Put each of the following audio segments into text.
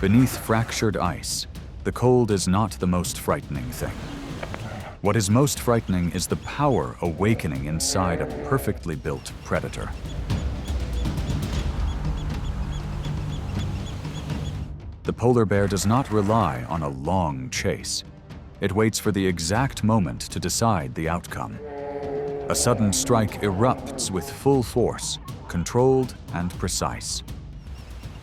Beneath fractured ice, the cold is not the most frightening thing. What is most frightening is the power awakening inside a perfectly built predator. The polar bear does not rely on a long chase. It waits for the exact moment to decide the outcome. A sudden strike erupts with full force, controlled and precise.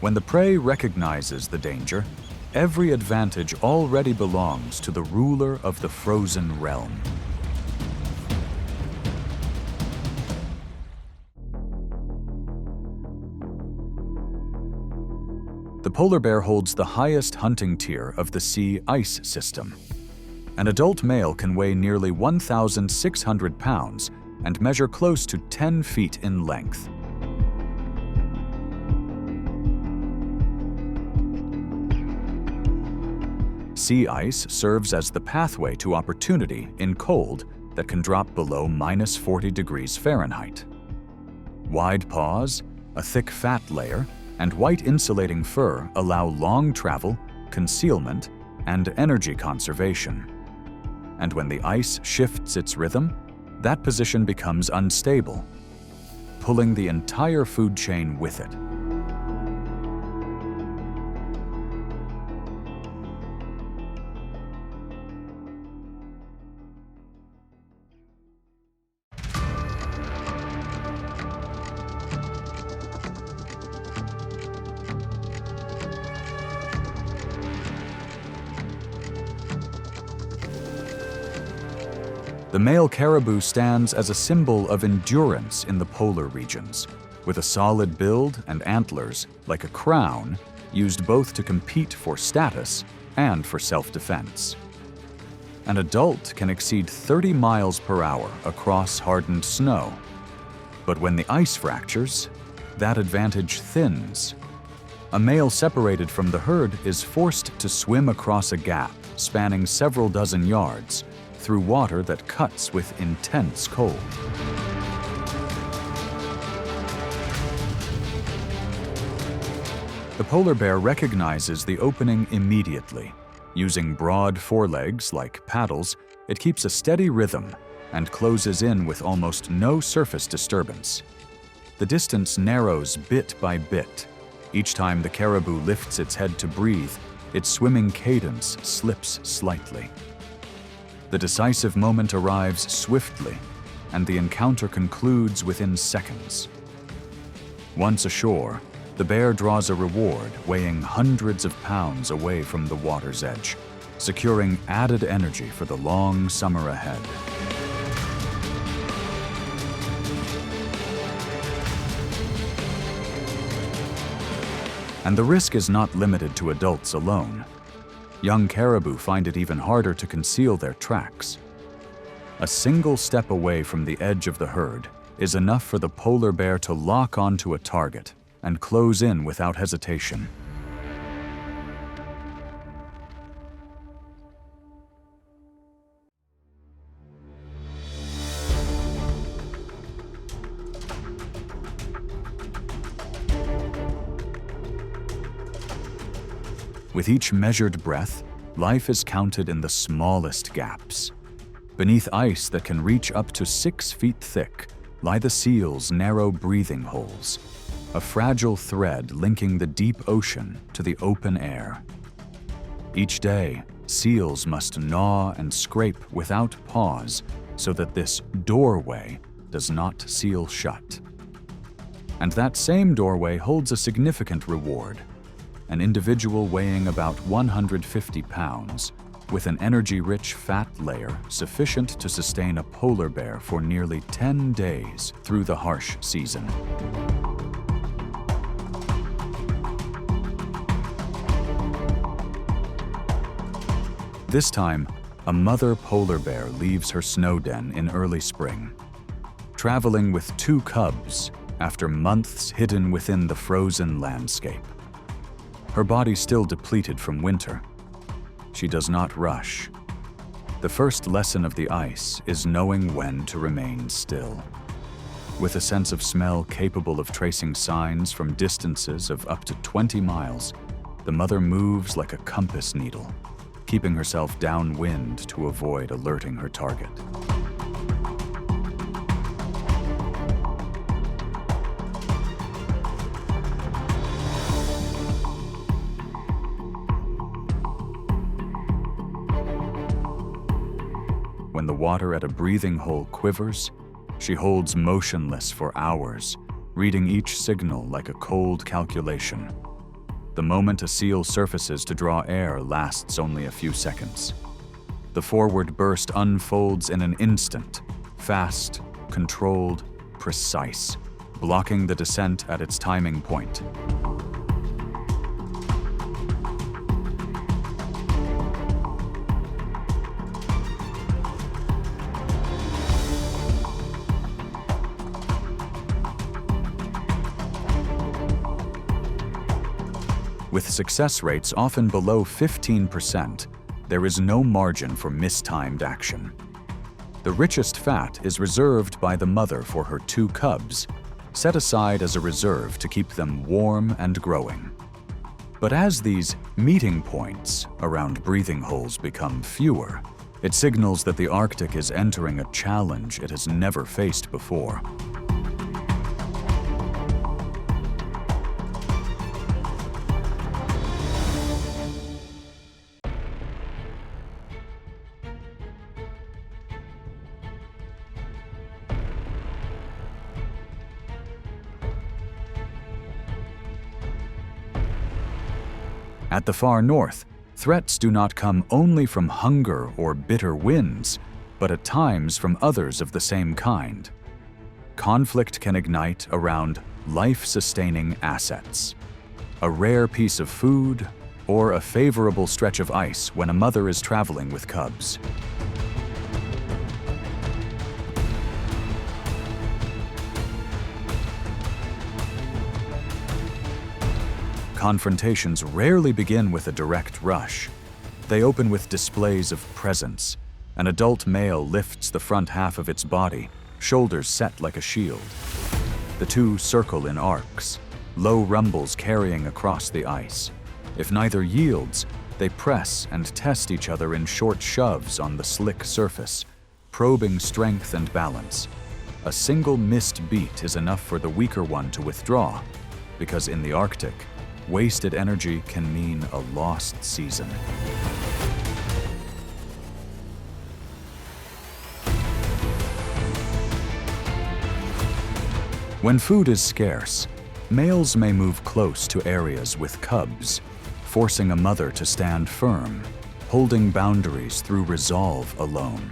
When the prey recognizes the danger, every advantage already belongs to the ruler of the frozen realm. The polar bear holds the highest hunting tier of the sea ice system. An adult male can weigh nearly 1,600 pounds and measure close to 10 feet in length. Sea ice serves as the pathway to opportunity in cold that can drop below -40 degrees Fahrenheit. Wide paws, a thick fat layer, and white insulating fur allow long travel, concealment, and energy conservation. And when the ice shifts its rhythm, that position becomes unstable, pulling the entire food chain with it. The male caribou stands as a symbol of endurance in the polar regions, with a solid build and antlers like a crown used both to compete for status and for self-defense. An adult can exceed 30 miles per hour across hardened snow, but when the ice fractures, that advantage thins. A male separated from the herd is forced to swim across a gap spanning several dozen yards through water that cuts with intense cold. The polar bear recognizes the opening immediately. Using broad forelegs like paddles, it keeps a steady rhythm and closes in with almost no surface disturbance. The distance narrows bit by bit. Each time the caribou lifts its head to breathe, its swimming cadence slips slightly. The decisive moment arrives swiftly, and the encounter concludes within seconds. Once ashore, the bear draws a reward weighing hundreds of pounds away from the water's edge, securing added energy for the long summer ahead. And the risk is not limited to adults alone. Young caribou find it even harder to conceal their tracks. A single step away from the edge of the herd is enough for the polar bear to lock onto a target and close in without hesitation. With each measured breath, life is counted in the smallest gaps. Beneath ice that can reach up to 6 feet thick lie the seal's narrow breathing holes, a fragile thread linking the deep ocean to the open air. Each day, seals must gnaw and scrape without pause so that this doorway does not seal shut. And that same doorway holds a significant reward. An individual weighing about 150 pounds, with an energy-rich fat layer sufficient to sustain a polar bear for nearly 10 days through the harsh season. This time, a mother polar bear leaves her snow den in early spring, traveling with 2 cubs after months hidden within the frozen landscape. Her body still depleted from winter. She does not rush. The first lesson of the ice is knowing when to remain still. With a sense of smell capable of tracing signs from distances of up to 20 miles, the mother moves like a compass needle, keeping herself downwind to avoid alerting her target. When the water at a breathing hole quivers, she holds motionless for hours, reading each signal like a cold calculation. The moment a seal surfaces to draw air lasts only a few seconds. The forward burst unfolds in an instant, fast, controlled, precise, blocking the descent at its timing point. With success rates often below 15%, there is no margin for mistimed action. The richest fat is reserved by the mother for her 2 cubs, set aside as a reserve to keep them warm and growing. But as these meeting points around breathing holes become fewer, it signals that the Arctic is entering a challenge it has never faced before. At the far north, threats do not come only from hunger or bitter winds, but at times from others of the same kind. Conflict can ignite around life-sustaining assets, a rare piece of food, or a favorable stretch of ice when a mother is traveling with cubs. Confrontations rarely begin with a direct rush. They open with displays of presence. An adult male lifts the front half of its body, shoulders set like a shield. The two circle in arcs, low rumbles carrying across the ice. If neither yields, they press and test each other in short shoves on the slick surface, probing strength and balance. A single missed beat is enough for the weaker one to withdraw, because in the Arctic, wasted energy can mean a lost season. When food is scarce, males may move close to areas with cubs, forcing a mother to stand firm, holding boundaries through resolve alone.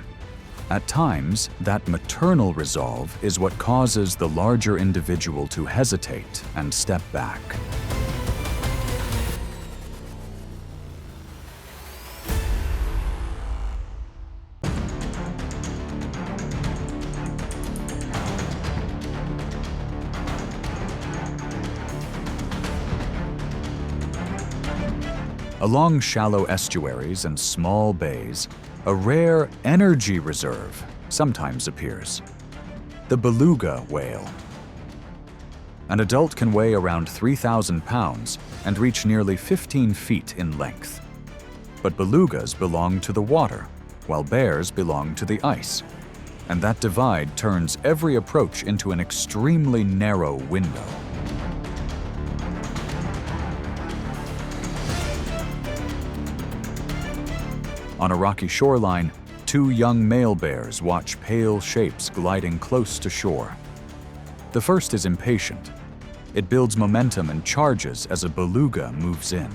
At times, that maternal resolve is what causes the larger individual to hesitate and step back. Along shallow estuaries and small bays, a rare energy reserve sometimes appears: the beluga whale. An adult can weigh around 3,000 pounds and reach nearly 15 feet in length. But belugas belong to the water, while bears belong to the ice. And that divide turns every approach into an extremely narrow window. On a rocky shoreline, two young male bears watch pale shapes gliding close to shore. The first is impatient. It builds momentum and charges as a beluga moves in.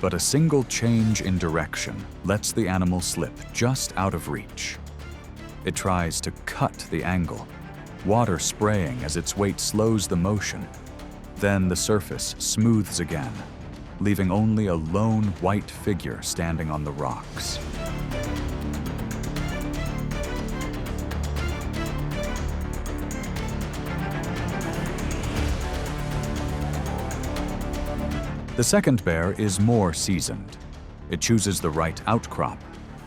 But a single change in direction lets the animal slip just out of reach. It tries to cut the angle, water spraying as its weight slows the motion. Then the surface smooths again, leaving only a lone white figure standing on the rocks. The second bear is more seasoned. It chooses the right outcrop,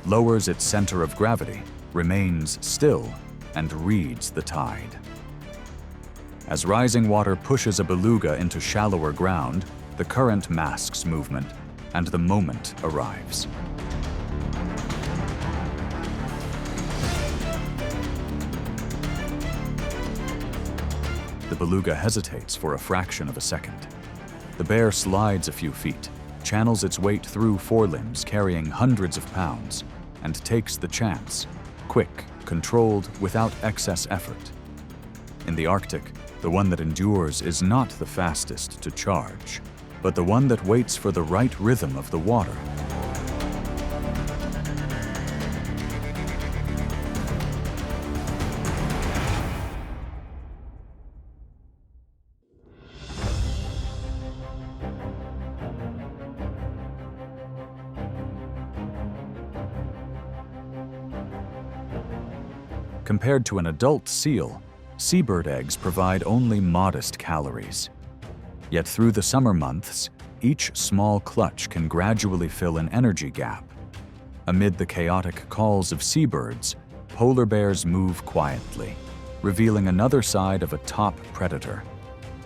lowers its center of gravity, remains still, and reads the tide. As rising water pushes a beluga into shallower ground, The current masks movement, and the moment arrives. The beluga hesitates for a fraction of a second. The bear slides a few feet, channels its weight through forelimbs carrying hundreds of pounds, and takes the chance, quick, controlled, without excess effort. In the Arctic, the one that endures is not the fastest to charge, but the one that waits for the right rhythm of the water. Compared to an adult seal, seabird eggs provide only modest calories. Yet through the summer months, each small clutch can gradually fill an energy gap. Amid the chaotic calls of seabirds, polar bears move quietly, revealing another side of a top predator,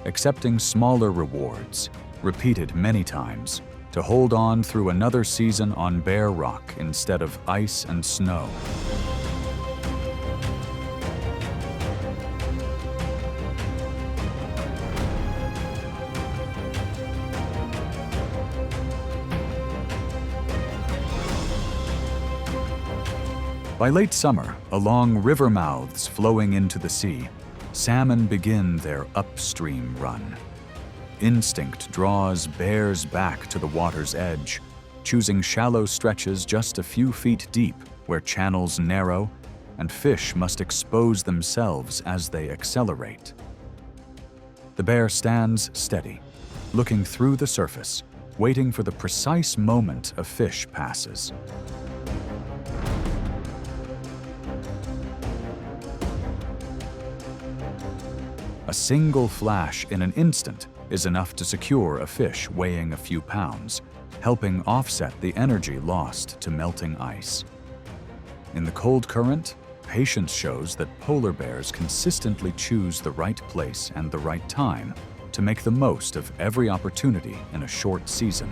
accepting smaller rewards, repeated many times, to hold on through another season on bare rock instead of ice and snow. By late summer, along river mouths flowing into the sea, salmon begin their upstream run. Instinct draws bears back to the water's edge, choosing shallow stretches just a few feet deep where channels narrow and fish must expose themselves as they accelerate. The bear stands steady, looking through the surface, waiting for the precise moment a fish passes. A single flash in an instant is enough to secure a fish weighing a few pounds, helping offset the energy lost to melting ice. In the cold current, patience shows that polar bears consistently choose the right place and the right time to make the most of every opportunity in a short season.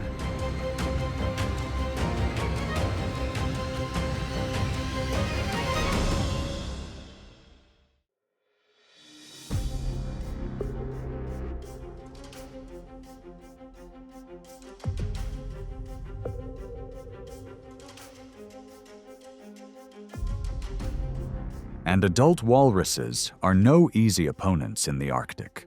And adult walruses are no easy opponents in the Arctic.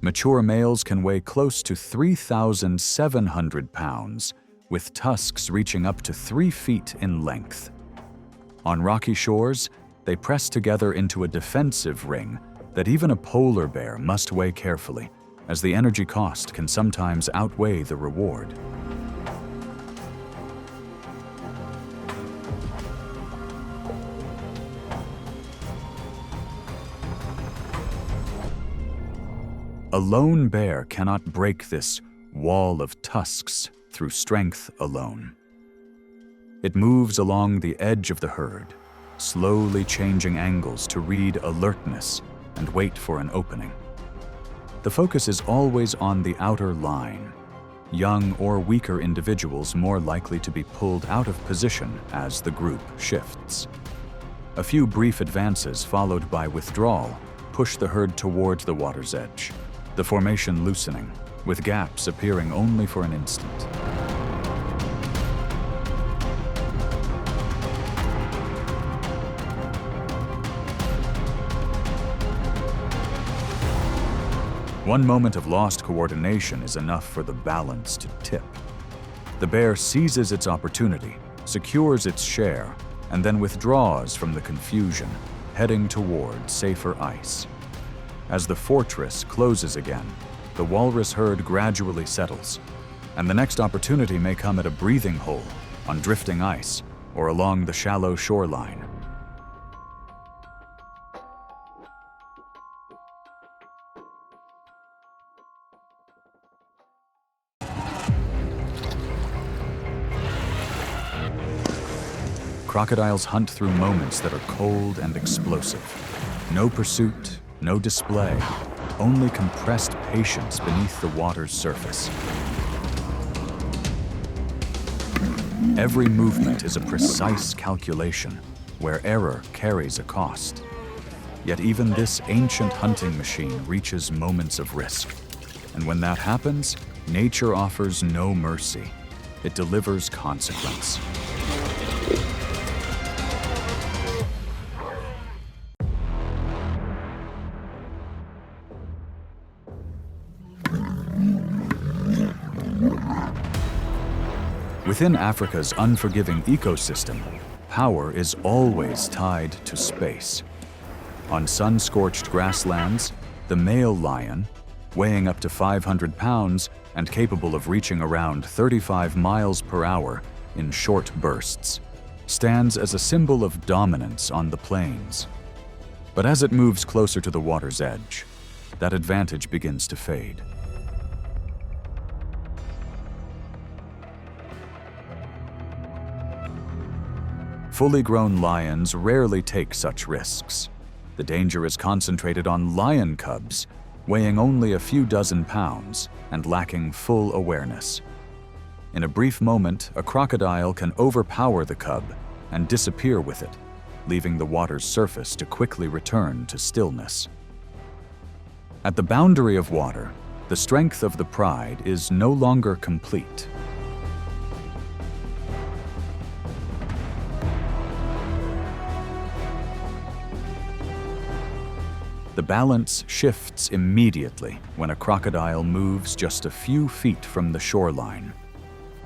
Mature males can weigh close to 3,700 pounds, with tusks reaching up to 3 feet in length. On rocky shores, they press together into a defensive ring that even a polar bear must weigh carefully, as the energy cost can sometimes outweigh the reward. A lone bear cannot break this wall of tusks through strength alone. It moves along the edge of the herd, slowly changing angles to read alertness and wait for an opening. The focus is always on the outer line, young or weaker individuals more likely to be pulled out of position as the group shifts. A few brief advances followed by withdrawal push the herd toward the water's edge, the formation loosening, with gaps appearing only for an instant. One moment of lost coordination is enough for the balance to tip. The bear seizes its opportunity, secures its share, and then withdraws from the confusion, heading toward safer ice. As the fortress closes again, the walrus herd gradually settles, and the next opportunity may come at a breathing hole, on drifting ice, or along the shallow shoreline. Crocodiles hunt through moments that are cold and explosive. No pursuit, no display, only compressed patience beneath the water's surface. Every movement is a precise calculation, where error carries a cost. Yet even this ancient hunting machine reaches moments of risk. And when that happens, nature offers no mercy. It delivers consequence. Within Africa's unforgiving ecosystem, power is always tied to space. On sun-scorched grasslands, the male lion, weighing up to 500 pounds and capable of reaching around 35 miles per hour in short bursts, stands as a symbol of dominance on the plains. But as it moves closer to the water's edge, that advantage begins to fade. Fully grown lions rarely take such risks. The danger is concentrated on lion cubs, weighing only a few dozen pounds and lacking full awareness. In a brief moment, a crocodile can overpower the cub and disappear with it, leaving the water's surface to quickly return to stillness. At the boundary of water, the strength of the pride is no longer complete. The balance shifts immediately when a crocodile moves just a few feet from the shoreline.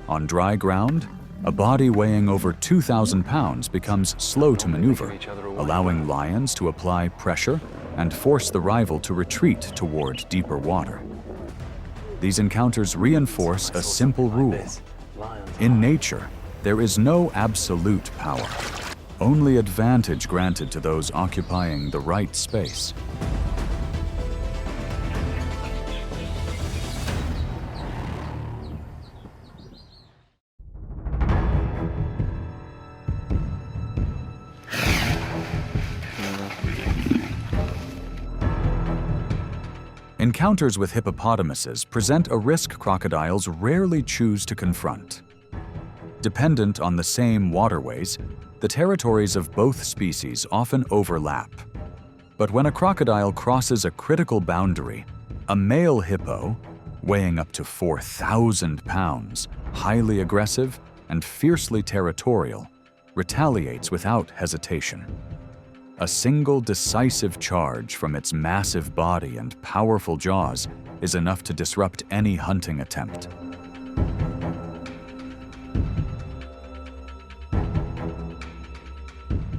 On dry ground, a body weighing over 2,000 pounds becomes slow to maneuver, allowing lions to apply pressure and force the rival to retreat toward deeper water. These encounters reinforce a simple rule. In nature, there is no absolute power, only advantage granted to those occupying the right space. Encounters with hippopotamuses present a risk crocodiles rarely choose to confront. Dependent on the same waterways, the territories of both species often overlap. But when a crocodile crosses a critical boundary, a male hippo, weighing up to 4,000 pounds, highly aggressive and fiercely territorial, retaliates without hesitation. A single decisive charge from its massive body and powerful jaws is enough to disrupt any hunting attempt.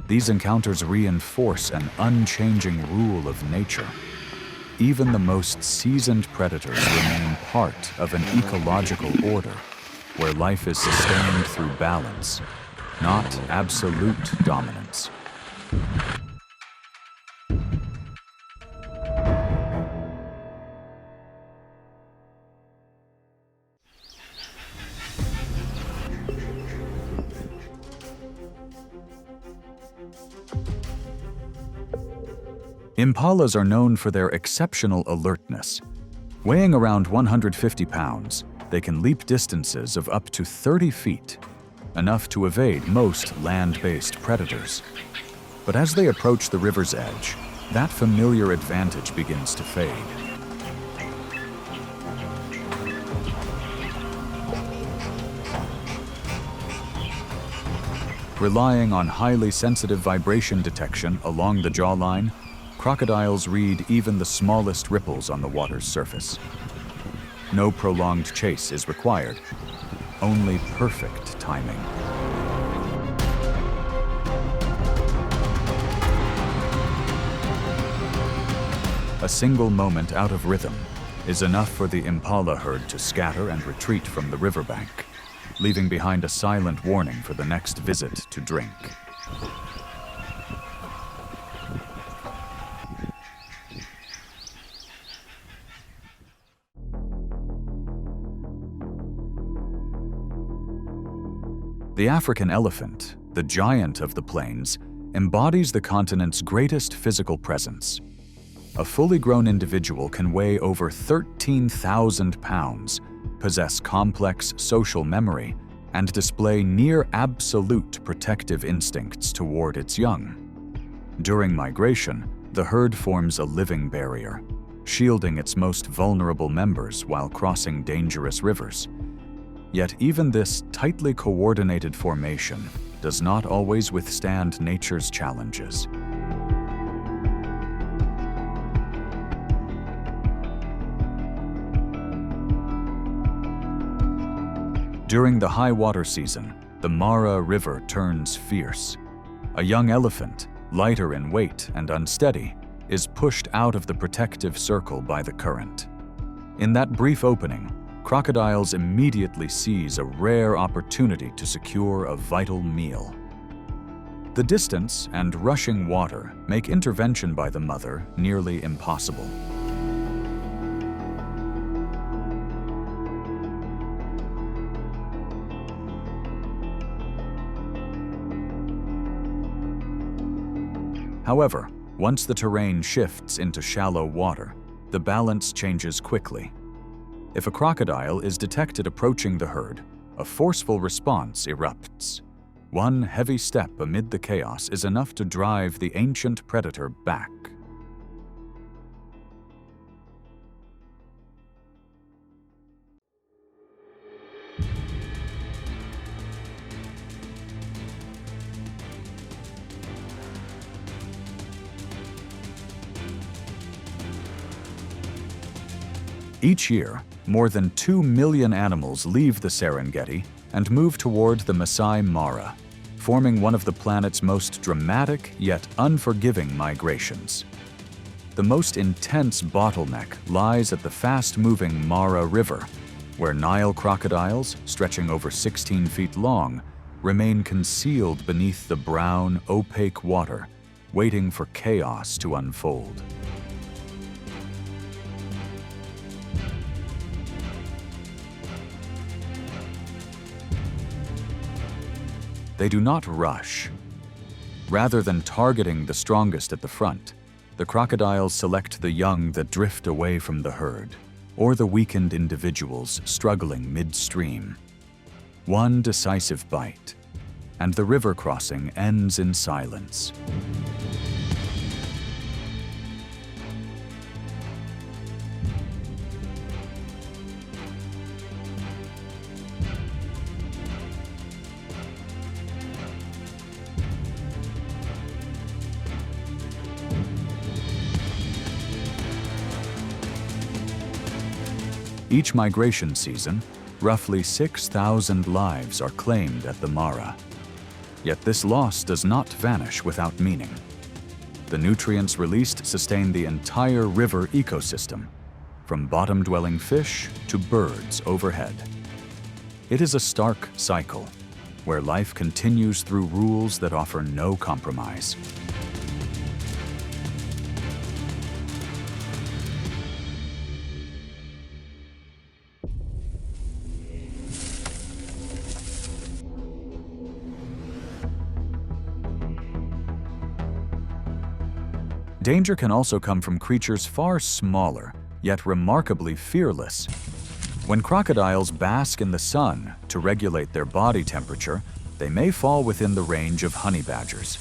These encounters reinforce an unchanging rule of nature. Even the most seasoned predators remain part of an ecological order, where life is sustained through balance, not absolute dominance. Impalas are known for their exceptional alertness. Weighing around 150 pounds, they can leap distances of up to 30 feet, enough to evade most land-based predators. But as they approach the river's edge, that familiar advantage begins to fade. Relying on highly sensitive vibration detection along the jawline, crocodiles read even the smallest ripples on the water's surface. No prolonged chase is required, only perfect timing. A single moment out of rhythm is enough for the impala herd to scatter and retreat from the riverbank, leaving behind a silent warning for the next visit to drink. The African elephant, the giant of the plains, embodies the continent's greatest physical presence. A fully grown individual can weigh over 13,000 pounds, possess complex social memory, and display near absolute protective instincts toward its young. During migration, the herd forms a living barrier, shielding its most vulnerable members while crossing dangerous rivers. Yet even this tightly coordinated formation does not always withstand nature's challenges. During the high water season, the Mara River turns fierce. A young elephant, lighter in weight and unsteady, is pushed out of the protective circle by the current. In that brief opening, crocodiles immediately seize a rare opportunity to secure a vital meal. The distance and rushing water make intervention by the mother nearly impossible. However, once the terrain shifts into shallow water, the balance changes quickly. If a crocodile is detected approaching the herd, a forceful response erupts. One heavy step amid the chaos is enough to drive the ancient predator back. Each year, more than 2 million animals leave the Serengeti and move toward the Masai Mara, forming one of the planet's most dramatic yet unforgiving migrations. The most intense bottleneck lies at the fast-moving Mara River, where Nile crocodiles, stretching over 16 feet long, remain concealed beneath the brown, opaque water, waiting for chaos to unfold. They do not rush. Rather than targeting the strongest at the front, the crocodiles select the young that drift away from the herd, or the weakened individuals struggling midstream. One decisive bite, and the river crossing ends in silence. Each migration season, roughly 6,000 lives are claimed at the Mara. Yet this loss does not vanish without meaning. The nutrients released sustain the entire river ecosystem, from bottom-dwelling fish to birds overhead. It is a stark cycle, where life continues through rules that offer no compromise. Danger can also come from creatures far smaller, yet remarkably fearless. When crocodiles bask in the sun to regulate their body temperature, they may fall within the range of honey badgers.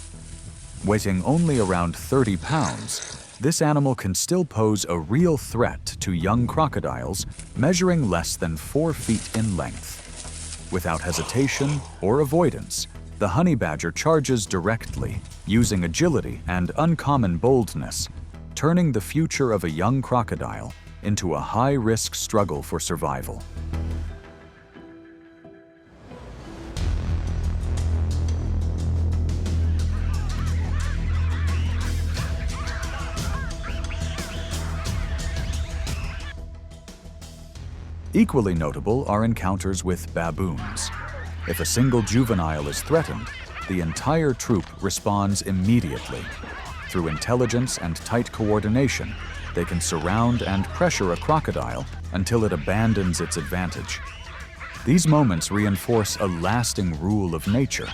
Weighing only around 30 pounds, this animal can still pose a real threat to young crocodiles measuring less than 4 feet in length. Without hesitation or avoidance, the honey badger charges directly, using agility and uncommon boldness, turning the future of a young crocodile into a high-risk struggle for survival. Equally notable are encounters with baboons. If a single juvenile is threatened, the entire troop responds immediately. Through intelligence and tight coordination, they can surround and pressure a crocodile until it abandons its advantage. These moments reinforce a lasting rule of nature.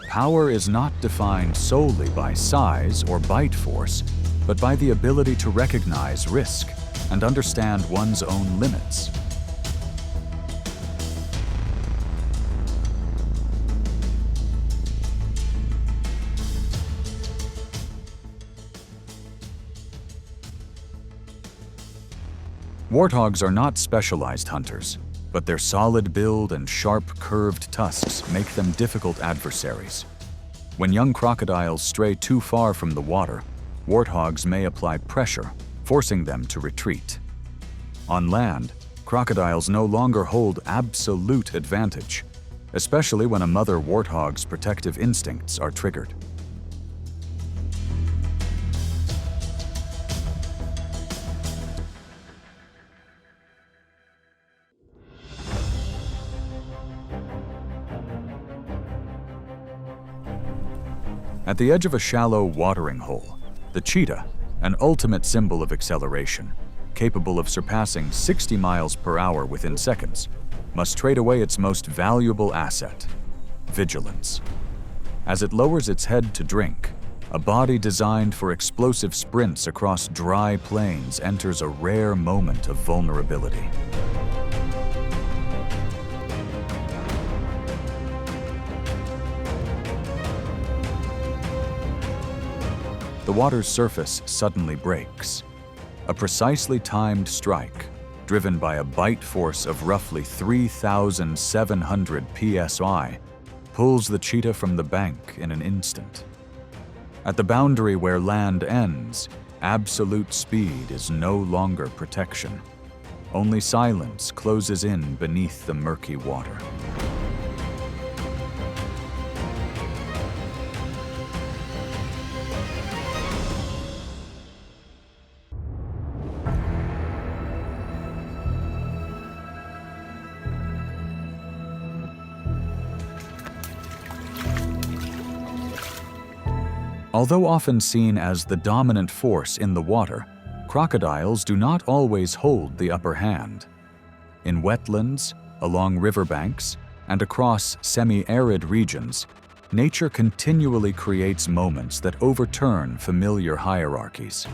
Power is not defined solely by size or bite force, but by the ability to recognize risk and understand one's own limits. Warthogs are not specialized hunters, but their solid build and sharp, curved tusks make them difficult adversaries. When young crocodiles stray too far from the water, warthogs may apply pressure, forcing them to retreat. On land, crocodiles no longer hold absolute advantage, especially when a mother warthog's protective instincts are triggered. At the edge of a shallow watering hole, the cheetah, an ultimate symbol of acceleration, capable of surpassing 60 miles per hour within seconds, must trade away its most valuable asset, vigilance. As it lowers its head to drink, a body designed for explosive sprints across dry plains enters a rare moment of vulnerability. The water's surface suddenly breaks. A precisely timed strike, driven by a bite force of roughly 3,700 psi, pulls the cheetah from the bank in an instant. At the boundary where land ends, absolute speed is no longer protection. Only silence closes in beneath the murky water. Although often seen as the dominant force in the water, crocodiles do not always hold the upper hand. In wetlands, along riverbanks, and across semi-arid regions, nature continually creates moments that overturn familiar hierarchies.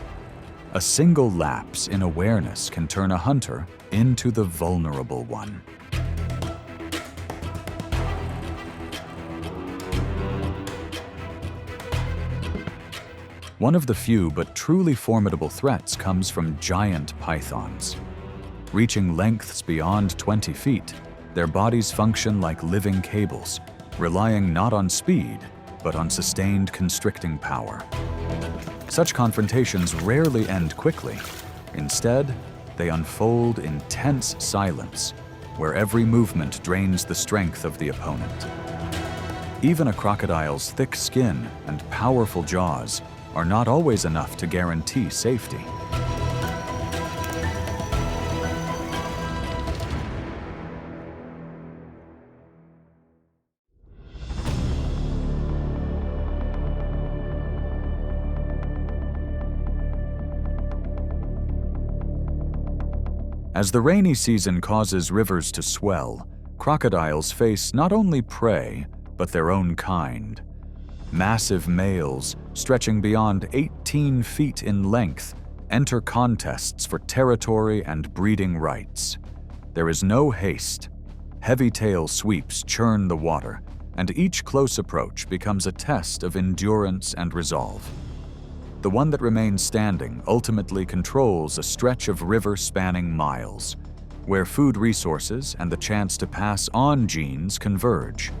A single lapse in awareness can turn a hunter into the vulnerable one. One of the few but truly formidable threats comes from giant pythons. Reaching lengths beyond 20 feet, their bodies function like living cables, relying not on speed, but on sustained constricting power. Such confrontations rarely end quickly. Instead, they unfold in tense silence, where every movement drains the strength of the opponent. Even a crocodile's thick skin and powerful jaws are not always enough to guarantee safety. As the rainy season causes rivers to swell, crocodiles face not only prey, but their own kind. Massive males, stretching beyond 18 feet in length, enter contests for territory and breeding rights. There is no haste. Heavy tail sweeps churn the water, and each close approach becomes a test of endurance and resolve. The one that remains standing ultimately controls a stretch of river spanning miles, where food resources and the chance to pass on genes converge.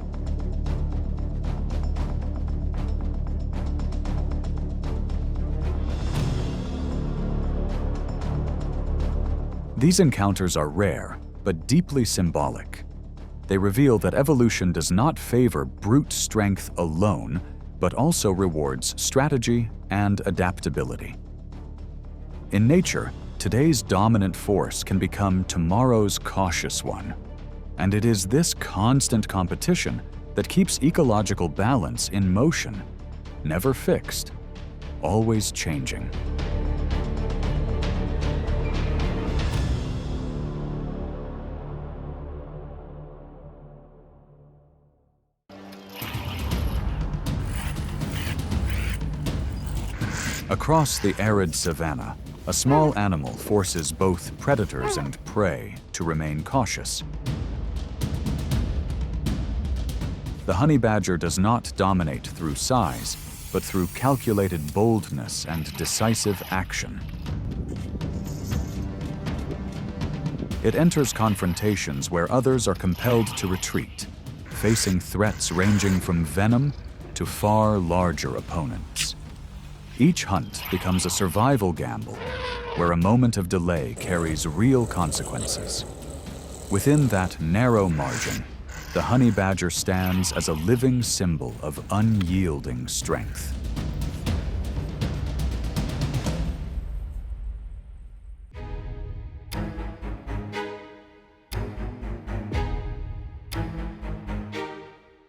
These encounters are rare, but deeply symbolic. They reveal that evolution does not favor brute strength alone, but also rewards strategy and adaptability. In nature, today's dominant force can become tomorrow's cautious one. And it is this constant competition that keeps ecological balance in motion, never fixed, always changing. Across the arid savanna, a small animal forces both predators and prey to remain cautious. The honey badger does not dominate through size, but through calculated boldness and decisive action. It enters confrontations where others are compelled to retreat, facing threats ranging from venom to far larger opponents. Each hunt becomes a survival gamble, where a moment of delay carries real consequences. Within that narrow margin, the honey badger stands as a living symbol of unyielding strength.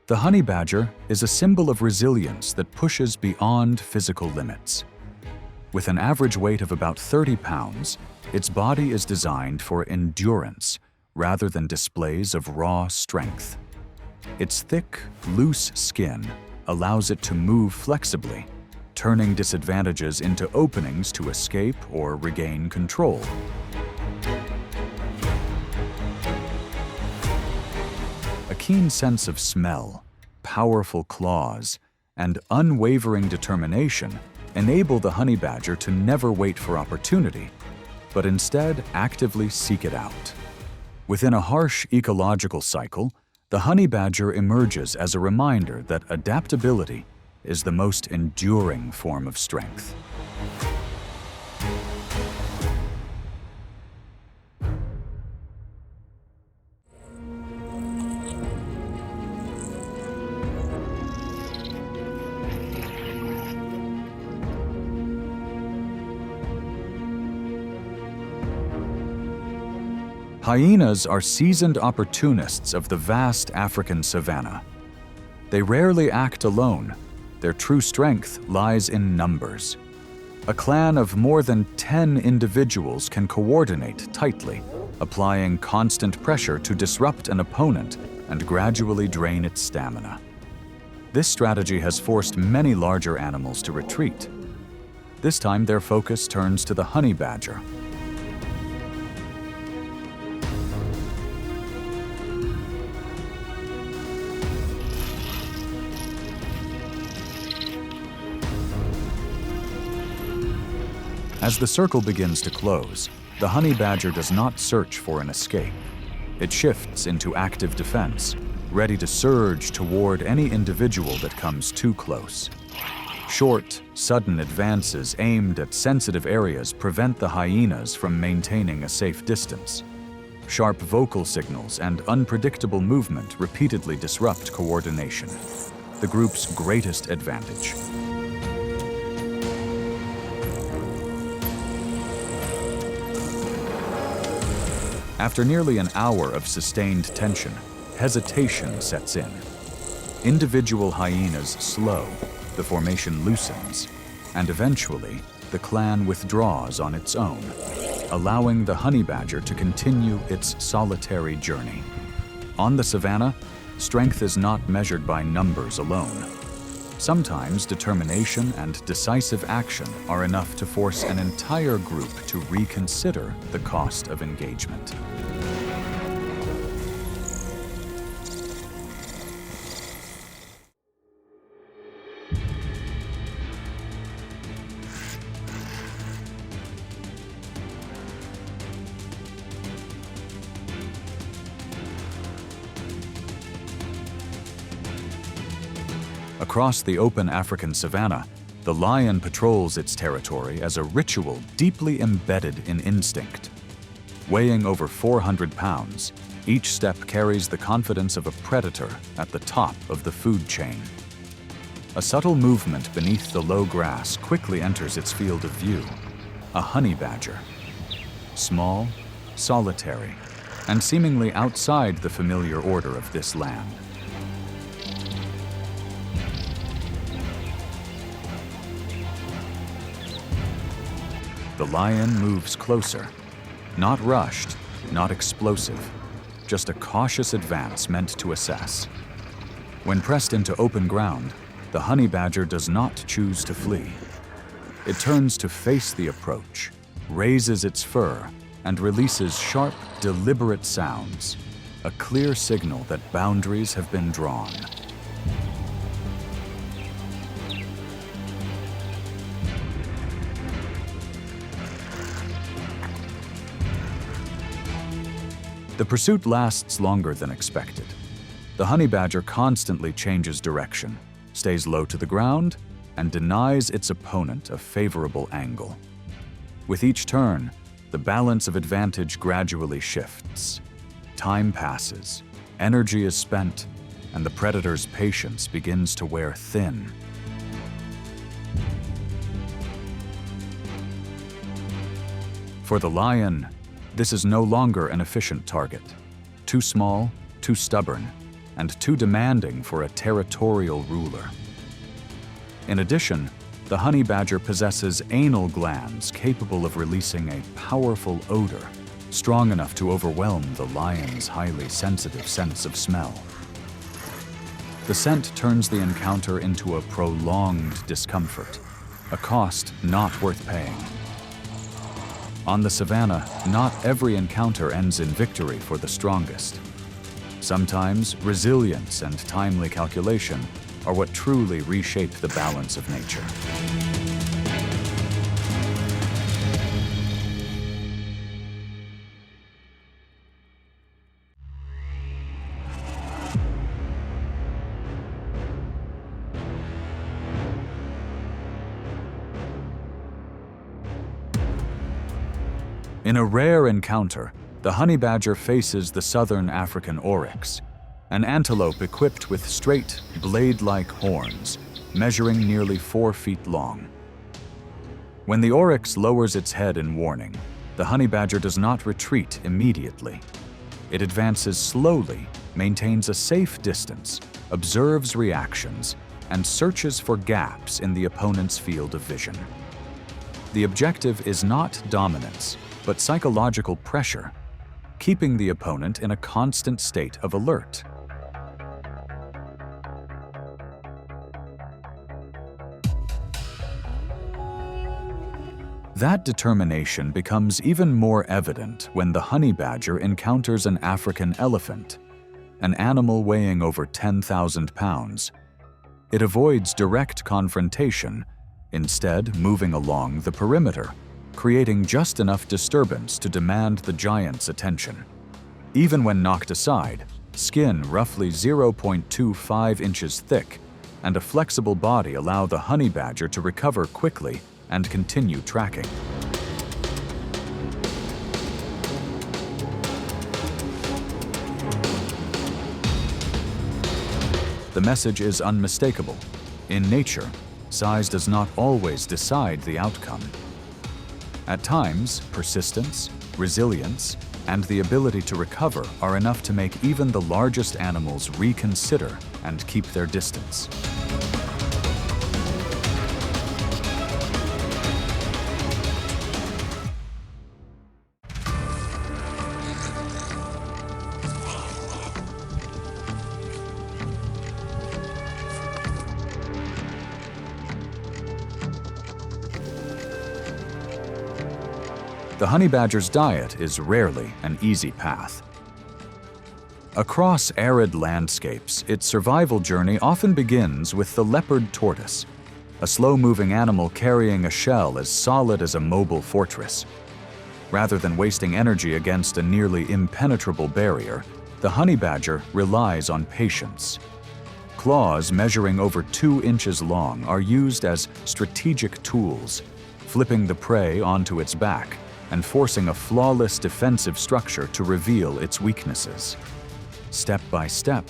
The honey badger is a symbol of resilience that pushes beyond physical limits. With an average weight of about 30 pounds, its body is designed for endurance rather than displays of raw strength. Its thick, loose skin allows it to move flexibly, turning disadvantages into openings to escape or regain control. A keen sense of smell, powerful claws, and unwavering determination enable the honey badger to never wait for opportunity, but instead actively seek it out. Within a harsh ecological cycle, the honey badger emerges as a reminder that adaptability is the most enduring form of strength. Hyenas are seasoned opportunists of the vast African savanna. They rarely act alone. Their true strength lies in numbers. A clan of more than 10 individuals can coordinate tightly, applying constant pressure to disrupt an opponent and gradually drain its stamina. This strategy has forced many larger animals to retreat. This time their focus turns to the honey badger. As the circle begins to close, the honey badger does not search for an escape. It shifts into active defense, ready to surge toward any individual that comes too close. Short, sudden advances aimed at sensitive areas prevent the hyenas from maintaining a safe distance. Sharp vocal signals and unpredictable movement repeatedly disrupt coordination, the group's greatest advantage. After nearly an hour of sustained tension, hesitation sets in. Individual hyenas slow, the formation loosens, and eventually, the clan withdraws on its own, allowing the honey badger to continue its solitary journey. On the savanna, strength is not measured by numbers alone. Sometimes determination and decisive action are enough to force an entire group to reconsider the cost of engagement. Across the open African savanna, the lion patrols its territory as a ritual deeply embedded in instinct. Weighing over 400 pounds, each step carries the confidence of a predator at the top of the food chain. A subtle movement beneath the low grass quickly enters its field of view: a honey badger. Small, solitary, and seemingly outside the familiar order of this land. The lion moves closer, not rushed, not explosive, just a cautious advance meant to assess. When pressed into open ground, the honey badger does not choose to flee. It turns to face the approach, raises its fur, and releases sharp, deliberate sounds, a clear signal that boundaries have been drawn. The pursuit lasts longer than expected. The honey badger constantly changes direction, stays low to the ground, and denies its opponent a favorable angle. With each turn, the balance of advantage gradually shifts. Time passes, energy is spent, and the predator's patience begins to wear thin. For the lion, this is no longer an efficient target. Too small, too stubborn, and too demanding for a territorial ruler. In addition, the honey badger possesses anal glands capable of releasing a powerful odor, strong enough to overwhelm the lion's highly sensitive sense of smell. The scent turns the encounter into a prolonged discomfort, a cost not worth paying. On the savannah, not every encounter ends in victory for the strongest. Sometimes resilience and timely calculation are what truly reshape the balance of nature. In a rare encounter, the honey badger faces the southern African oryx, an antelope equipped with straight, blade-like horns, measuring nearly 4 feet long. When the oryx lowers its head in warning, the honey badger does not retreat immediately. It advances slowly, maintains a safe distance, observes reactions, and searches for gaps in the opponent's field of vision. The objective is not dominance, but psychological pressure, keeping the opponent in a constant state of alert. That determination becomes even more evident when the honey badger encounters an African elephant, an animal weighing over 10,000 pounds. It avoids direct confrontation, instead moving along the perimeter, creating just enough disturbance to demand the giant's attention. Even when knocked aside, skin roughly 0.25 inches thick and a flexible body allow the honey badger to recover quickly and continue tracking. The message is unmistakable. In nature, size does not always decide the outcome. At times, persistence, resilience, and the ability to recover are enough to make even the largest animals reconsider and keep their distance. The honey badger's diet is rarely an easy path. Across arid landscapes, its survival journey often begins with the leopard tortoise, a slow-moving animal carrying a shell as solid as a mobile fortress. Rather than wasting energy against a nearly impenetrable barrier, the honey badger relies on patience. Claws measuring over 2 inches long are used as strategic tools, flipping the prey onto its back and forcing a flawless defensive structure to reveal its weaknesses. Step by step,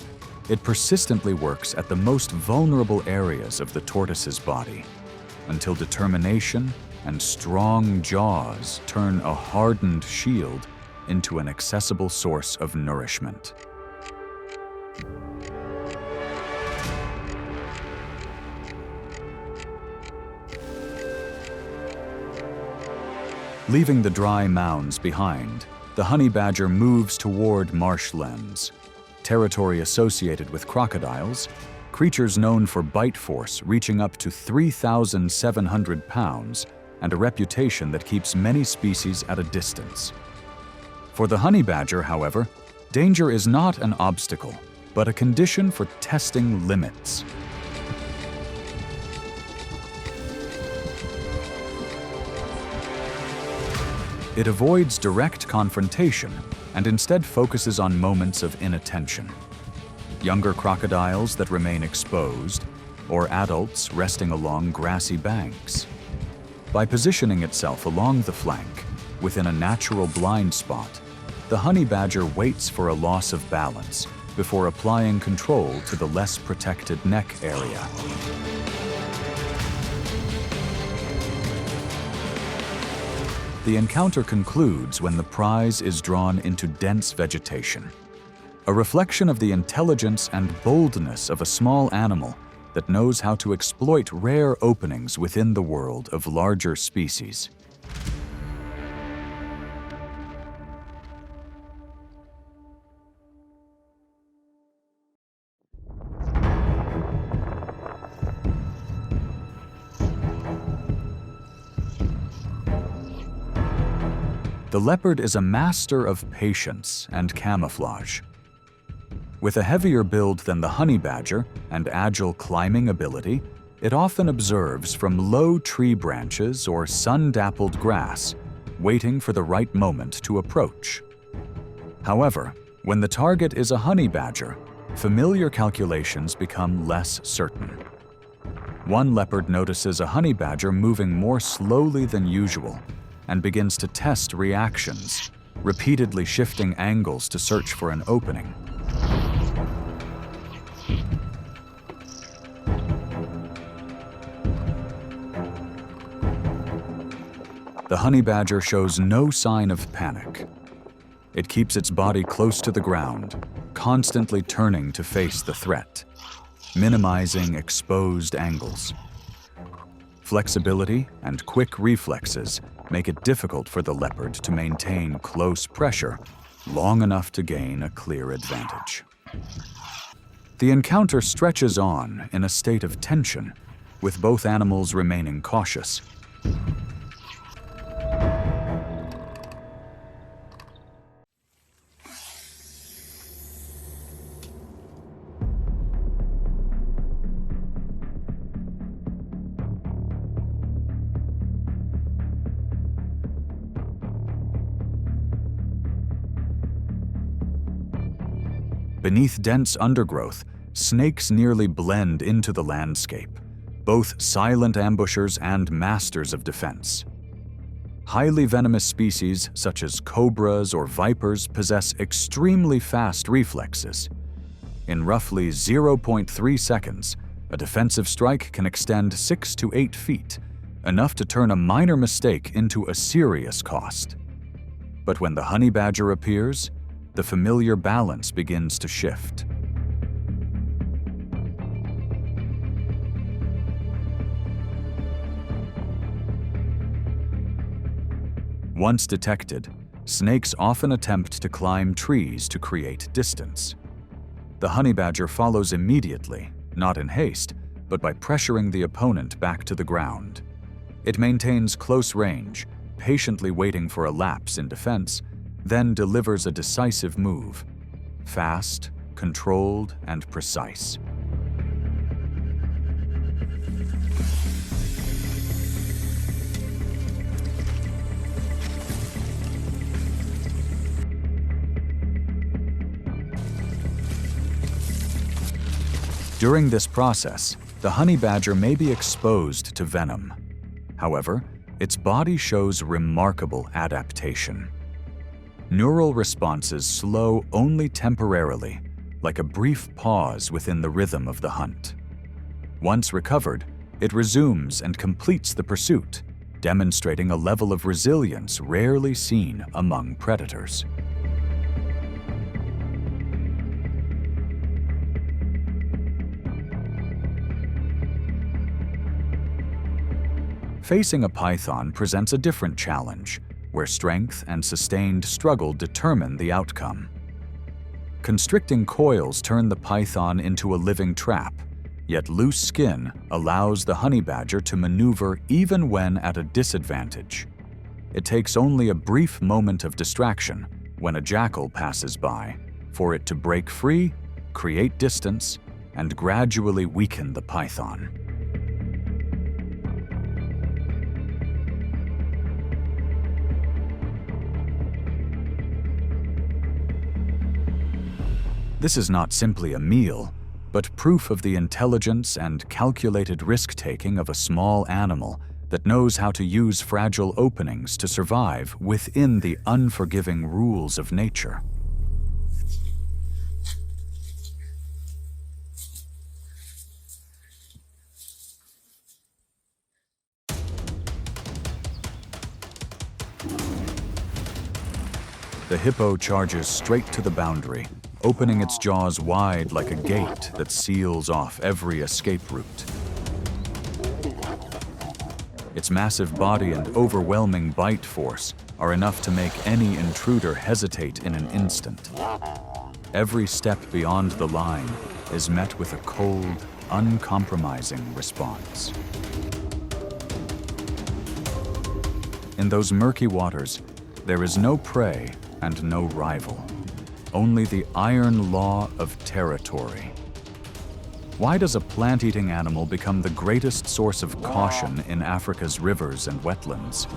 it persistently works at the most vulnerable areas of the tortoise's body, until determination and strong jaws turn a hardened shield into an accessible source of nourishment. Leaving the dry mounds behind, the honey badger moves toward marshlands, territory associated with crocodiles, creatures known for bite force reaching up to 3,700 pounds, and a reputation that keeps many species at a distance. For the honey badger, however, danger is not an obstacle, but a condition for testing limits. It avoids direct confrontation and instead focuses on moments of inattention. Younger crocodiles that remain exposed, or adults resting along grassy banks. By positioning itself along the flank, within a natural blind spot, the honey badger waits for a loss of balance before applying control to the less protected neck area. The encounter concludes when the prize is drawn into dense vegetation, a reflection of the intelligence and boldness of a small animal that knows how to exploit rare openings within the world of larger species. The leopard is a master of patience and camouflage. With a heavier build than the honey badger and agile climbing ability, it often observes from low tree branches or sun-dappled grass, waiting for the right moment to approach. However, when the target is a honey badger, familiar calculations become less certain. One leopard notices a honey badger moving more slowly than usual and begins to test reactions, repeatedly shifting angles to search for an opening. The honey badger shows no sign of panic. It keeps its body close to the ground, constantly turning to face the threat, minimizing exposed angles. Flexibility and quick reflexes make it difficult for the leopard to maintain close pressure long enough to gain a clear advantage. The encounter stretches on in a state of tension, with both animals remaining cautious. Beneath dense undergrowth, snakes nearly blend into the landscape, both silent ambushers and masters of defense. Highly venomous species such as cobras or vipers possess extremely fast reflexes. In roughly 0.3 seconds, a defensive strike can extend 6 to 8 feet, enough to turn a minor mistake into a serious cost. But when the honey badger appears, the familiar balance begins to shift. Once detected, snakes often attempt to climb trees to create distance. The honey badger follows immediately, not in haste, but by pressuring the opponent back to the ground. It maintains close range, patiently waiting for a lapse in defense, then delivers a decisive move, fast, controlled, and precise. During this process, the honey badger may be exposed to venom. However, its body shows remarkable adaptation. Neural responses slow only temporarily, like a brief pause within the rhythm of the hunt. Once recovered, it resumes and completes the pursuit, demonstrating a level of resilience rarely seen among predators. Facing a python presents a different challenge, where strength and sustained struggle determine the outcome. Constricting coils turn the python into a living trap, yet loose skin allows the honey badger to maneuver even when at a disadvantage. It takes only a brief moment of distraction when a jackal passes by for it to break free, create distance, and gradually weaken the python. This is not simply a meal, but proof of the intelligence and calculated risk-taking of a small animal that knows how to use fragile openings to survive within the unforgiving rules of nature. The hippo charges straight to the boundary, opening its jaws wide like a gate that seals off every escape route. Its massive body and overwhelming bite force are enough to make any intruder hesitate in an instant. Every step beyond the line is met with a cold, uncompromising response. In those murky waters, there is no prey and no rival, only the iron law of territory. Why does a plant-eating animal become the greatest source of caution in Africa's rivers and wetlands?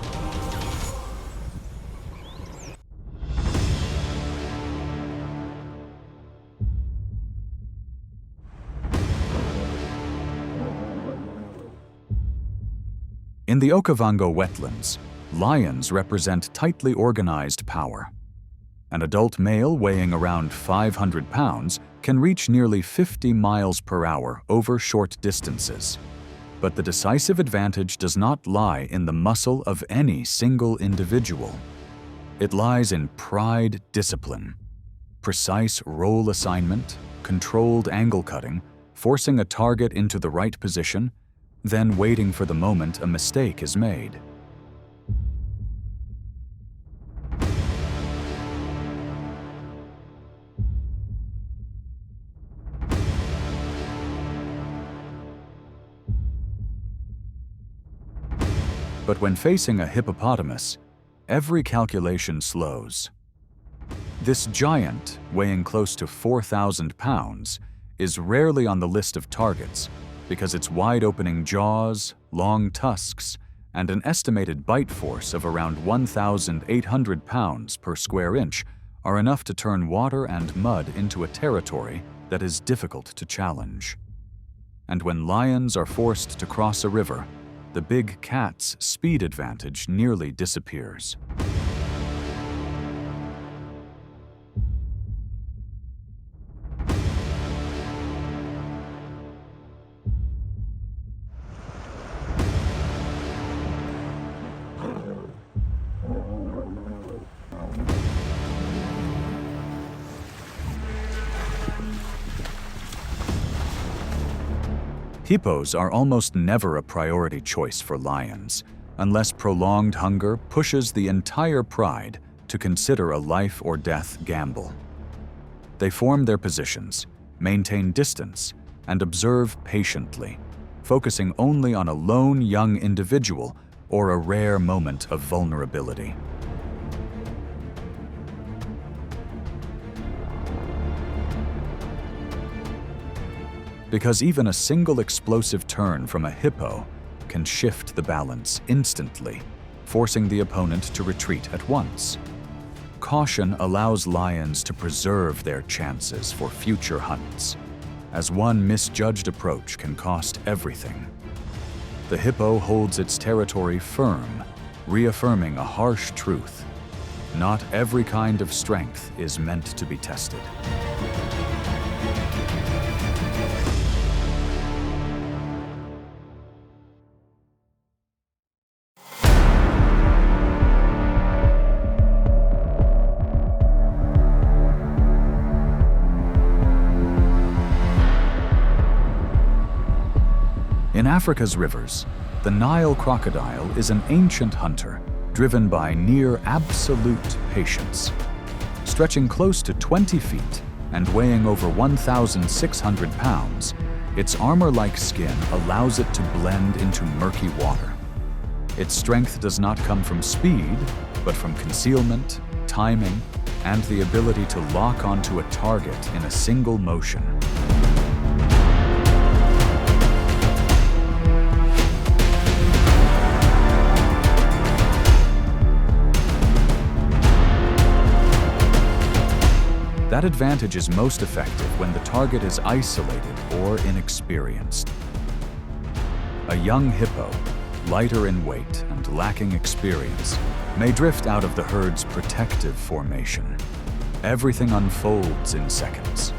In the Okavango wetlands, lions represent tightly organized power. An adult male weighing around 500 pounds can reach nearly 50 miles per hour over short distances. But the decisive advantage does not lie in the muscle of any single individual. It lies in pride discipline, precise role assignment, controlled angle cutting, forcing a target into the right position, then waiting for the moment a mistake is made. But when facing a hippopotamus, every calculation slows. This giant, weighing close to 4,000 pounds, is rarely on the list of targets because its wide-opening jaws, long tusks, and an estimated bite force of around 1,800 pounds per square inch are enough to turn water and mud into a territory that is difficult to challenge. And when lions are forced to cross a river, the big cat's speed advantage nearly disappears. Hippos are almost never a priority choice for lions, unless prolonged hunger pushes the entire pride to consider a life or death gamble. They form their positions, maintain distance, and observe patiently, focusing only on a lone young individual or a rare moment of vulnerability. Because even a single explosive turn from a hippo can shift the balance instantly, forcing the opponent to retreat at once. Caution allows lions to preserve their chances for future hunts, as one misjudged approach can cost everything. The hippo holds its territory firm, reaffirming a harsh truth: not every kind of strength is meant to be tested. In Africa's rivers, the Nile crocodile is an ancient hunter driven by near absolute patience. Stretching close to 20 feet and weighing over 1,600 pounds, its armor-like skin allows it to blend into murky water. Its strength does not come from speed, but from concealment, timing, and the ability to lock onto a target in a single motion. That advantage is most effective when the target is isolated or inexperienced. A young hippo, lighter in weight and lacking experience, may drift out of the herd's protective formation. Everything unfolds in seconds.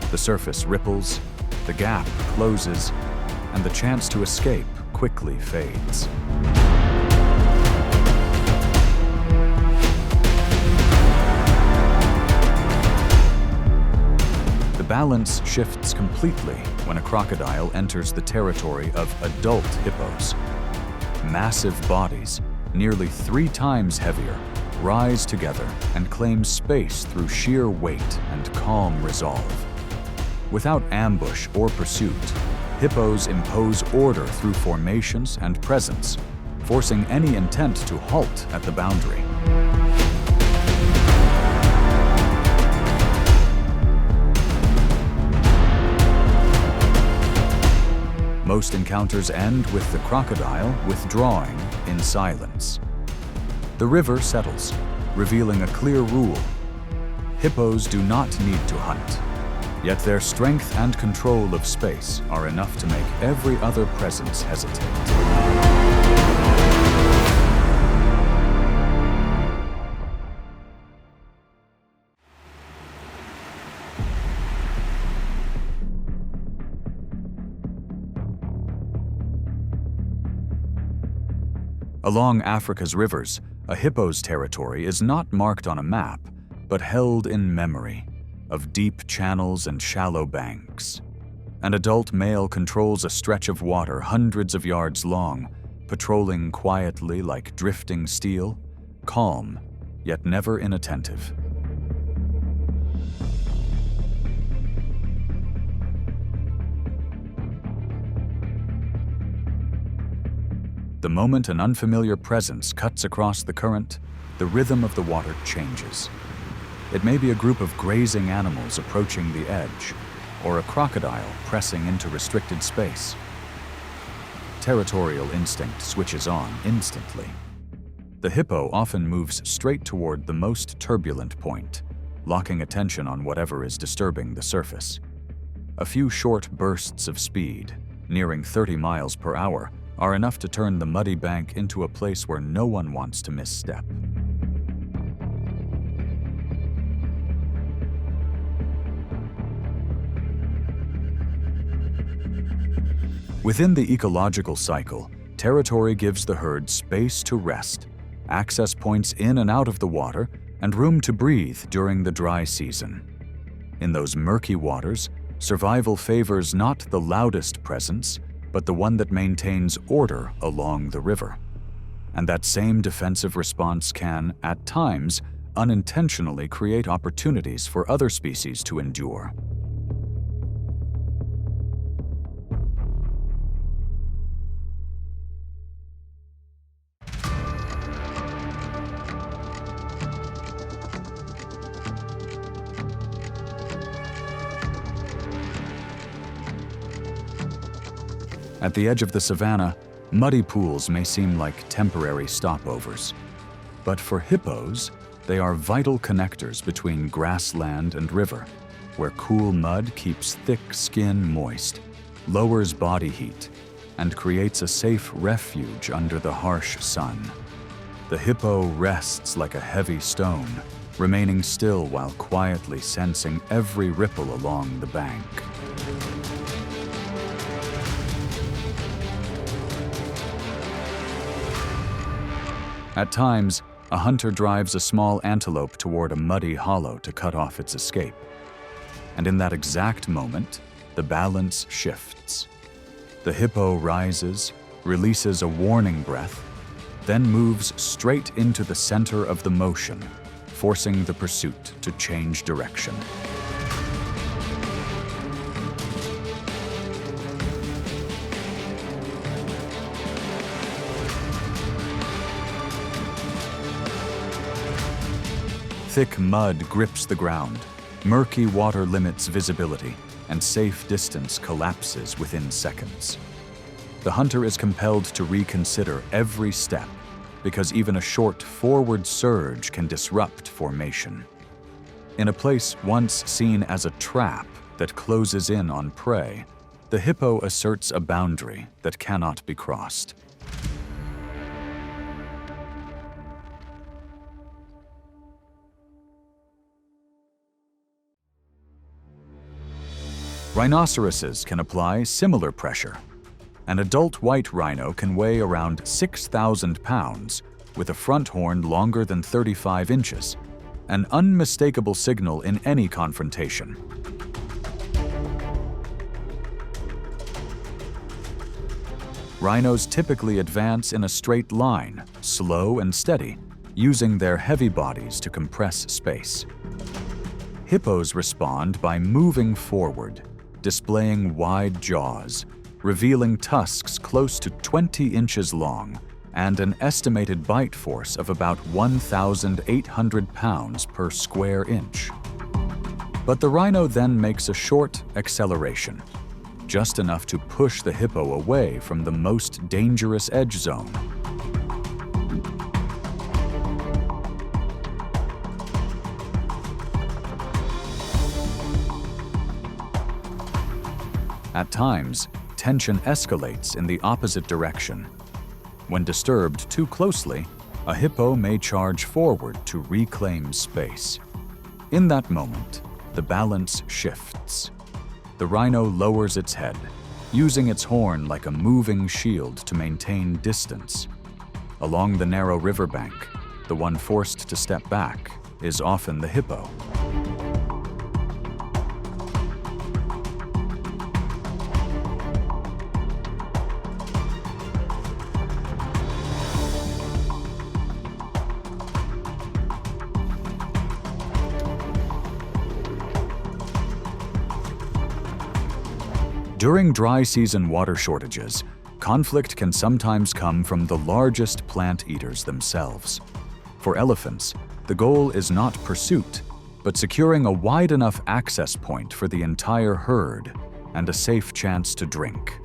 The surface ripples, the gap closes, and the chance to escape quickly fades. The balance shifts completely when a crocodile enters the territory of adult hippos. Massive bodies, nearly 3 times heavier, rise together and claim space through sheer weight and calm resolve. Without ambush or pursuit, hippos impose order through formations and presence, forcing any intent to halt at the boundary. Most encounters end with the crocodile withdrawing in silence. The river settles, revealing a clear rule. Hippos do not need to hunt, yet their strength and control of space are enough to make every other presence hesitate. Along Africa's rivers, a hippo's territory is not marked on a map, but held in memory of deep channels and shallow banks. An adult male controls a stretch of water hundreds of yards long, patrolling quietly like drifting steel, calm, yet never inattentive. The moment an unfamiliar presence cuts across the current, the rhythm of the water changes. It may be a group of grazing animals approaching the edge, or a crocodile pressing into restricted space. Territorial instinct switches on instantly. The hippo often moves straight toward the most turbulent point, locking attention on whatever is disturbing the surface. A few short bursts of speed, nearing 30 miles per hour, are enough to turn the muddy bank into a place where no one wants to misstep. Within the ecological cycle, territory gives the herd space to rest, access points in and out of the water, and room to breathe during the dry season. In those murky waters, survival favors not the loudest presence, but the one that maintains order along the river. And that same defensive response can, at times, unintentionally create opportunities for other species to endure. At the edge of the savanna, muddy pools may seem like temporary stopovers. But for hippos, they are vital connectors between grassland and river, where cool mud keeps thick skin moist, lowers body heat, and creates a safe refuge under the harsh sun. The hippo rests like a heavy stone, remaining still while quietly sensing every ripple along the bank. At times, a hunter drives a small antelope toward a muddy hollow to cut off its escape. And in that exact moment, the balance shifts. The hippo rises, releases a warning breath, then moves straight into the center of the motion, forcing the pursuit to change direction. Thick mud grips the ground, murky water limits visibility, and safe distance collapses within seconds. The hunter is compelled to reconsider every step, because even a short forward surge can disrupt formation. In a place once seen as a trap that closes in on prey, the hippo asserts a boundary that cannot be crossed. Rhinoceroses can apply similar pressure. An adult white rhino can weigh around 6,000 pounds with a front horn longer than 35 inches, an unmistakable signal in any confrontation. Rhinos typically advance in a straight line, slow and steady, using their heavy bodies to compress space. Hippos respond by moving forward, displaying wide jaws, revealing tusks close to 20 inches long, and an estimated bite force of about 1,800 pounds per square inch. But the rhino then makes a short acceleration, just enough to push the hippo away from the most dangerous edge zone. At times, tension escalates in the opposite direction. When disturbed too closely, a hippo may charge forward to reclaim space. In that moment, the balance shifts. The rhino lowers its head, using its horn like a moving shield to maintain distance. Along the narrow riverbank, the one forced to step back is often the hippo. During dry season water shortages, conflict can sometimes come from the largest plant eaters themselves. For elephants, the goal is not pursuit, but securing a wide enough access point for the entire herd and a safe chance to drink.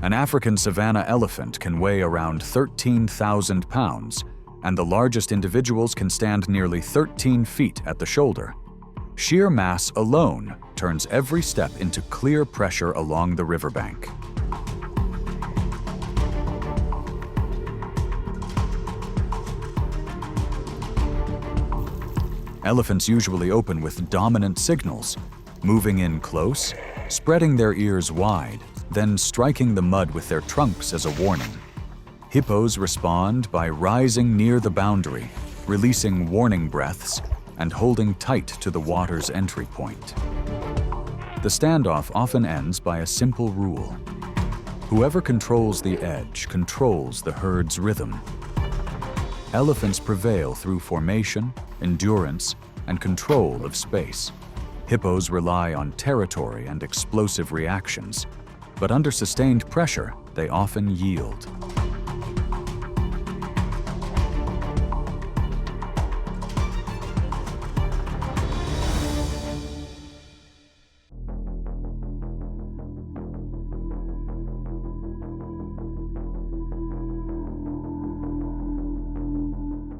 An African savanna elephant can weigh around 13,000 pounds, and the largest individuals can stand nearly 13 feet at the shoulder. Sheer mass alone turns every step into clear pressure along the riverbank. Elephants usually open with dominant signals, moving in close, spreading their ears wide, then striking the mud with their trunks as a warning. Hippos respond by rising near the boundary, releasing warning breaths, and holding tight to the water's entry point. The standoff often ends by a simple rule. Whoever controls the edge controls the herd's rhythm. Elephants prevail through formation, endurance, and control of space. Hippos rely on territory and explosive reactions, but under sustained pressure, they often yield.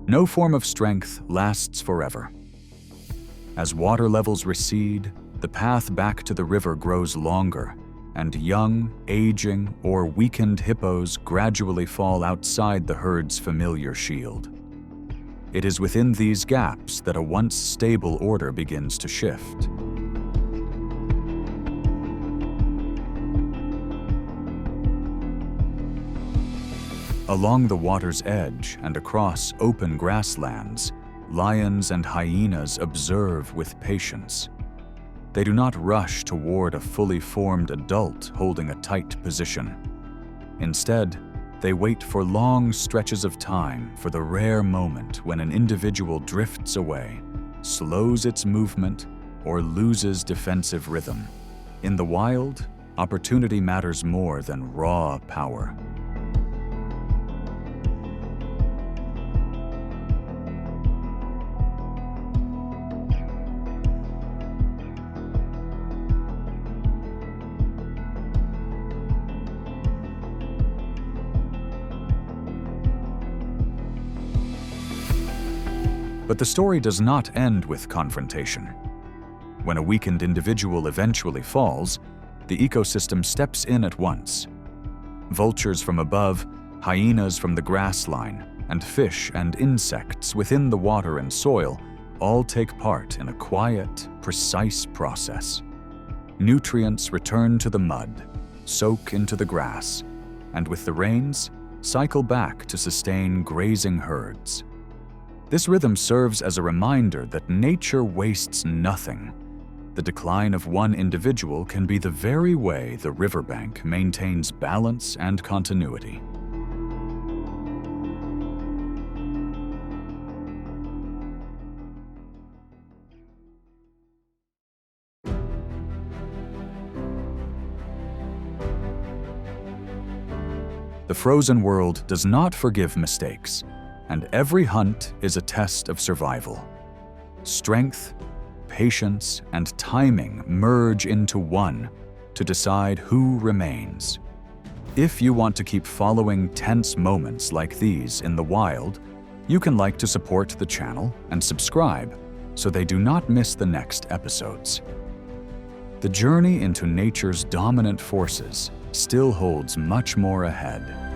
No form of strength lasts forever. As water levels recede, the path back to the river grows longer, and young, aging, or weakened hippos gradually fall outside the herd's familiar shield. It is within these gaps that a once stable order begins to shift. Along the water's edge and across open grasslands, lions and hyenas observe with patience. They do not rush toward a fully formed adult holding a tight position. Instead, they wait for long stretches of time for the rare moment when an individual drifts away, slows its movement, or loses defensive rhythm. In the wild, opportunity matters more than raw power. But the story does not end with confrontation. When a weakened individual eventually falls, the ecosystem steps in at once. Vultures from above, hyenas from the grass line, and fish and insects within the water and soil all take part in a quiet, precise process. Nutrients return to the mud, soak into the grass, and with the rains, cycle back to sustain grazing herds. This rhythm serves as a reminder that nature wastes nothing. The decline of one individual can be the very way the riverbank maintains balance and continuity. The frozen world does not forgive mistakes, and every hunt is a test of survival. Strength, patience, and timing merge into one to decide who remains. If you want to keep following tense moments like these in the wild, you can like to support the channel and subscribe so they do not miss the next episodes. The journey into nature's dominant forces still holds much more ahead.